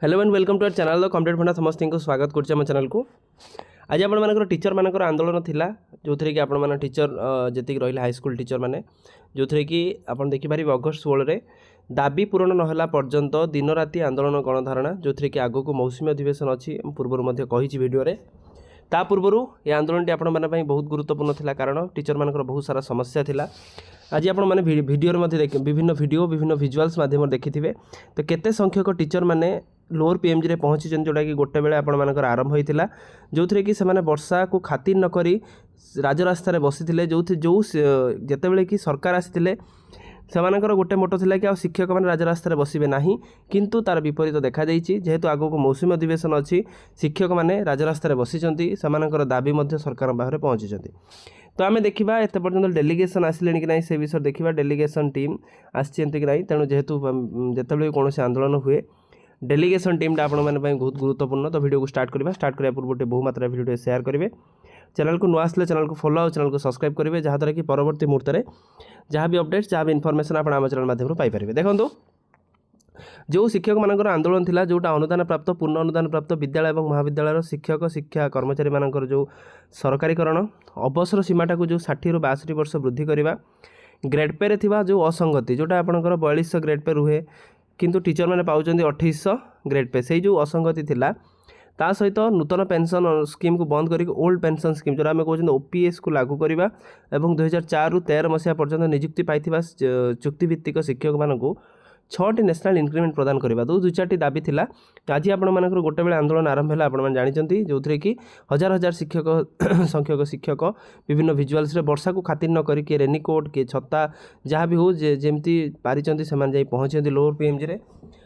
Hello and welcome to our channel complete फंडा समस्त को स्वागत कर चैनल को। आज आप टीचर मानकर आंदोलन थिला जो थी कि आपण टीचर जी रही हाईस्कल टीचर मैंने जो थी कि आप देखिपारे अगस्ट 16 दाबी पूरण नहला पर्यंत दिन राति आंदोलन गणधारणा जो थी कि आगक मौसुमी अधिवेशन अच्छी पूर्व कही भिडियो ता पूर्वर ये आंदोलन आपण बहुत गुरुत्वपूर्ण थिला कारण टीचर मानकर बहुत सारा समस्या थिला। आज आपण मैंने भिडियो विभिन्न भिडियो विभिन्न विजुआल्स माध्यम देखिथे तो केते संख्यक टीचर माने लोअर पीएमजी रे पहुँची जोटा कि गोटे बेले आपण मानकर आरंभ होता जो थे कि से वर्षा को खातिर न करी राजरास्तार बसी जो जितेबाला कि सरकार आसी सेमानकर गोटे मोटो थिला कि शिक्षक मैंने राजरास्तार बसबे ना किंतु तार विपरीत देखा जेहेतु आगक मौसुमी अधिवेशन अच्छी शिक्षक मैंने राजरास्तार बसीचंती सेमानकर दाबी सरकार पाखे पहुँची। तो आम देखा एत पर्यटन डेलीगेशन आसिले कि ना से विषय देखा डेलीगेशन टीम आसी कि ना तेणु जेहेतु जितेबाला कौन आंदोलन हुए डेलीगेशन टीमटा आपने बहुत गुरुत्वपूर्ण। तो वीडियो को स्टार्ट करने पूर्व बहु मात्रा वीडियो शेयर करेंगे चैनल को नुआ आसले चैनल को फॉलो और चैनल को सब्सक्राइब करेंगे जहाँद्वारा कि परवर्ती मुहूर्त में जहाँ भी अपडेट्स जहाँ भी इनफॉरमेशन आप आम चैनल माध्यम पाइपर। देखो जो शिक्षक मानकर आंदोलन थिला जोटा अनुदान प्राप्त पूर्ण अनुदान प्राप्त विद्यालय और महाविद्यालय शिक्षक शिक्षा कर्मचारी मानकर जो सरकारीकरण अवसर सीमाटा को जो 60 ରୁ 62 वर्ष वृद्धि करवा ग्रेड पे रे जो असंगति जोटा आपंकर 4200 ग्रेड पे रुहे किंतु टीचर मैंने पाँच 2800 ग्रेड पे से जो असंगति थिला ता सहित नूतन पेंशन स्कीम को बंद करके ओल्ड पेंशन स्कीम जो आम कहते ओपीएस को लागू करवा और 2004 ରୁ 13 मसीहा पर्यंत नियुक्ति पाई चुक्तिभित्तिक शिक्षक मानक 6टी नेशनल इंक्रीमेंट प्रदान करवा दो 2-4टी दाबी थिला। आज आपण मानकर गोटे बेले आंदोलन आरंभ है आपण जानते जो थे कि हजार हजार शिक्षक संख्यक शिक्षक विभिन्न विजुआल्स वर्षा को खातिर न करी किए रेनिकोट किए छता जहाँ भी हो जमती पारिचंती से जाई पहुँचती लोअर पीएमजी रे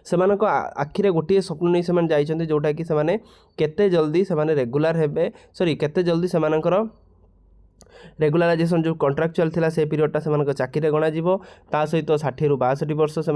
सेमानक आखिरे गोटे स्वप्न नहीं से जाइछन्ती जोटा कि से केते जल्दी से रेगुलर हेबे सॉरी केते जल्दी सेमानकर रेगुलाराइजेशन जो कॉन्ट्रैक्चुअल थिला से पीरियडटा से चाकरी गणाजिवो ता सहित 60 ରୁ 62 वर्ष से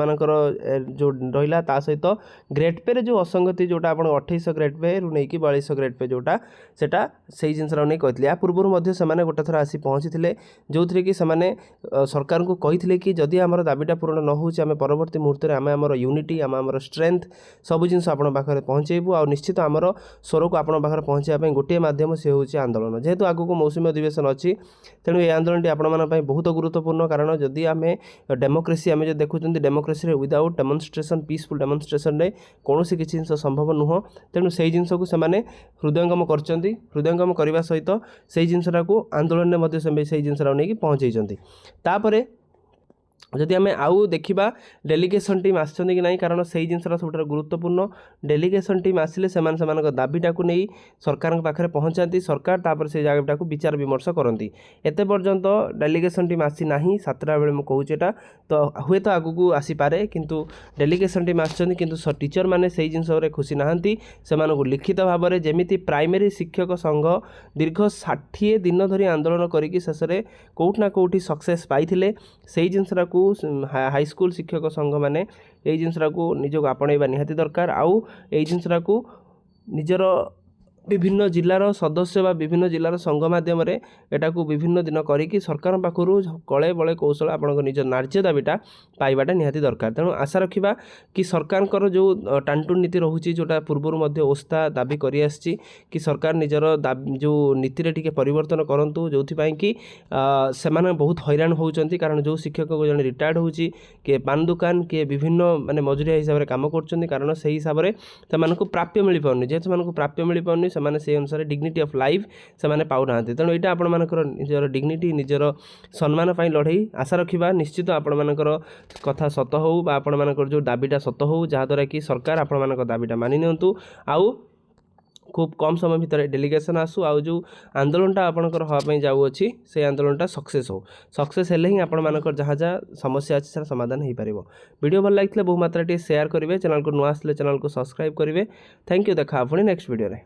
जो रहिला ता सहित ग्रेड पे रे जो असंगति जोटा आपण 2800 ग्रेड पे रु नहीं कि 4200 ग्रेड पे जोटा सेटा सही जिनस नहीं कहते या पूर्व मध्य से गोटे थर आसी पहुँची जो थे कि सरकार को कही कि जदि आम दाबीटा पूर्ण न हो परवर्ती मुहूर्त में आम यूनिटी आम स्ट्रेंथ सब जिन पाखे पहुँचेबू आ निश्चित आमर स्वर को आप पाखे पहुँचाई गोटे मध्यम से हूँ आंदोलन जेहेतु आगक मौसुमी अधिवेशन अच्छी तेणु ये आंदोलन आपण बहुत गुरुत्वपूर्ण कारण जदि आम डेमोक्रेसी आम जो देखुं democracy without demonstration peaceful demonstration में कौन सी किसी जिन संभव नुह तेणु से जिन को हृदयंगम हृदयंगम करने सहित से जिनटा को आंदोलन में से जिनटा नहीं पहुँचाई तापर जदि आम आउ देखा डेलीगेशन टीम आसछन्ती कि नहीं कारण से जिनसा सब गुरुत्वपूर्ण डेलीगेशन टीम आसिले से दाबीटा को नहीं सरकार पाखे पहुँचाती सरकार तापर से जगह को विचार विमर्श करती एत पर्यंत डेलीगेशन टीम आसी ना 7टा बेले मुझे कहूँगा तो हुए तो आगू आसीपे किंतु डेलीगेशन टीम आसछन्ती किंतु टीचर मैंने से जिन खुशी नहांती से लिखित भाव में जमी प्राइमरी शिक्षक संघ दीर्घ 60 दिन धरी आंदोलन करके शेष में कौटना कौटी सक्सेस पाई से जिनसा हाईस्कल शिक्षक संघ मैंने ये जिनसा को निजक आपणेबा निहाती दरकार आउ ये जिनसा को निजर विभिन्न जिलार सदस्य बा विभिन्न जिलार संघ माध्यम एटा को विभिन्न दिन करी सरकार पाखु कले बले कौशल आपण निज न्याय्य दाबीटा पाइबाटा निहाती दरकार। तेणु आशा रखा कि सरकार जो टांटुन नीति रोचे जोटा पूर्वर ओस्ता दाबी करी आसी कि सरकार निजर जो नीति रे टिके परिवर्तन करंतु जो कि से बहुत हैरान होउचंती कारण जो शिक्षक को जन रिटायर्ड होची किए पान दुकान किए विभिन्न माने मजुरिया हिसाब से काम करछन्ती कारण से हिसाब से प्राप्य मिल पाउनी जेहेतु प्राप्य मिल पाउनी से अनुसार डिग्निटी ऑफ लाइफ से पाऊना तेणु यहाँ आपर निजर डिग्निटी निजर सम्मान पर लड़ाई आशा रखा निश्चित आपर कथा सत हो आपर जो दाबीटा सत हो जहाँद्वारा कि सरकार आपर दाबीटा मानि नियंतु आउ खूब कम समय भितर डेलीगेशन आसू आउ जो आंदोलनटा आपणकर हाँपाई जाऊँगी से आंदोलनटा सक्सेस हो सक्सेस हेले ही आपर जहाँ जहाँ समस्या अच्छी से समाधान हो पार। वीडियो भल लगे बहु मात्रा शेयर करेंगे चैनल को नुआ आसले चैनल को सब्सक्राइब करेंगे। थैंक यू देखा पुणी नेक्स्ट वीडियो रे।